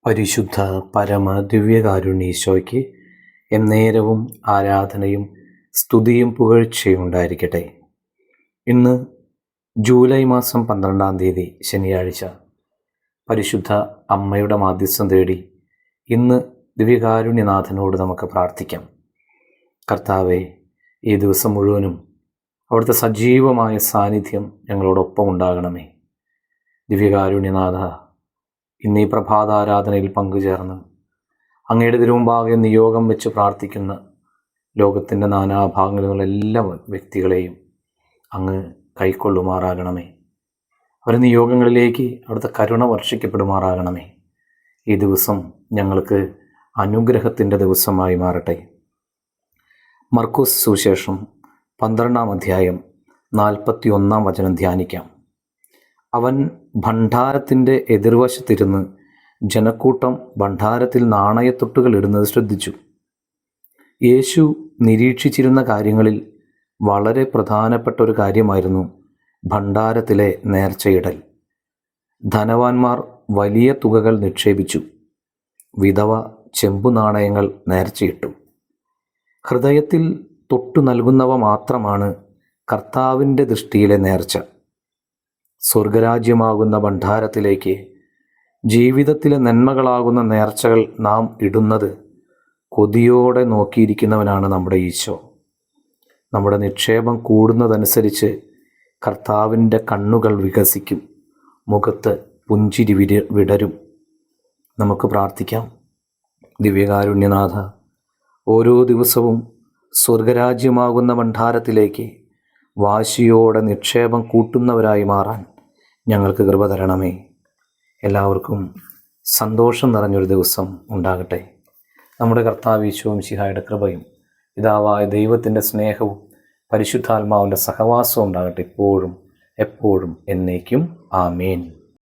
പരിശുദ്ധ പരമ ദിവ്യകാരുണ്യീശോയ്ക്ക് എന്നേരവും ആരാധനയും സ്തുതിയും പുകഴ്ചയും ഉണ്ടായിരിക്കട്ടെ. ഇന്ന് ജൂലൈ മാസം 12 ശനിയാഴ്ച, പരിശുദ്ധ അമ്മയുടെ മാധ്യസ്ഥം തേടി ഇന്ന് ദിവ്യകാരുണ്യനാഥനോട് നമുക്ക് പ്രാർത്ഥിക്കാം. കർത്താവെ, ഈ ദിവസം മുഴുവനും അവിടുത്തെ സജീവമായ സാന്നിധ്യം ഞങ്ങളോടൊപ്പം ഉണ്ടാകണമേ. ദിവ്യകാരുണ്യനാഥ, ഇന്ന് ഈ പ്രഭാതാരാധനയിൽ പങ്കുചേർന്ന് അങ്ങയുടെ തിരുമുമ്പാകെ നിയോഗം വെച്ച് പ്രാർത്ഥിക്കുന്ന ലോകത്തിൻ്റെ നാനാഭാഗങ്ങളിലുള്ള എല്ലാ വ്യക്തികളെയും അങ്ങ് കൈക്കൊള്ളുമാറാകണമേ. അവരുടെ നിയോഗങ്ങളിലേക്ക് അവിടുത്തെ കരുണ വർഷിക്കപ്പെടുമാറാകണമേ. ഈ ദിവസം ഞങ്ങൾക്ക് അനുഗ്രഹത്തിൻ്റെ ദിവസമായി മാറട്ടെ. മർക്കോസ് സുവിശേഷം 12 41 ധ്യാനിക്കാം. അവൻ ഭണ്ഡാരത്തിൻ്റെ എതിർവശത്തിരുന്ന് ജനക്കൂട്ടം ഭണ്ഡാരത്തിൽ നാണയത്തൊട്ടുകൾ ഇടുന്നത് ശ്രദ്ധിച്ചു. യേശു നിരീക്ഷിച്ചിരുന്ന കാര്യങ്ങളിൽ വളരെ പ്രധാനപ്പെട്ട ഒരു കാര്യമായിരുന്നു ഭണ്ഡാരത്തിലെ നേർച്ചയിടൽ. ധനവാന്മാർ വലിയ തുകകൾ നിക്ഷേപിച്ചു. വിധവ ചെമ്പു നാണയങ്ങൾ നേർച്ചയിട്ടു. ഹൃദയത്തിൽ തൊട്ടു നൽകുന്നവ മാത്രമാണ് കർത്താവിൻ്റെ ദൃഷ്ടിയിലെ നേർച്ച. സ്വർഗരാജ്യമാകുന്ന ഭണ്ഡാരത്തിലേക്ക് ജീവിതത്തിലെ നന്മകളാകുന്ന നേർച്ചകൾ നാം ഇടുന്നത് കൊതിയോടെ നോക്കിയിരിക്കുന്നവനാണ് നമ്മുടെ ഈശോ. നമ്മുടെ നിക്ഷേപം കൂടുന്നതനുസരിച്ച് കർത്താവിൻ്റെ കണ്ണുകൾ വികസിക്കും, മുഖത്ത് പുഞ്ചിരി വിടരും. നമുക്ക് പ്രാർത്ഥിക്കാം. ദിവ്യകാരുണ്യനാഥ, ഓരോ ദിവസവും സ്വർഗരാജ്യമാകുന്ന ഭണ്ഡാരത്തിലേക്ക് വാശിയോടെ നിക്ഷേപം കൂട്ടുന്നവരായി മാറാൻ ഞങ്ങൾക്ക് കൃപ തരണമേ. എല്ലാവർക്കും സന്തോഷം നിറഞ്ഞൊരു ദിവസം ഉണ്ടാകട്ടെ. നമ്മുടെ കർത്താവ് ഈശോ മിശിഹായുടെ കൃപയും പിതാവായ ദൈവത്തിൻ്റെ സ്നേഹവും പരിശുദ്ധാത്മാവിൻ്റെ സഹവാസവും ഉണ്ടാകട്ടെ, ഇപ്പോഴും എപ്പോഴും എന്നേക്കും. ആമേൻ.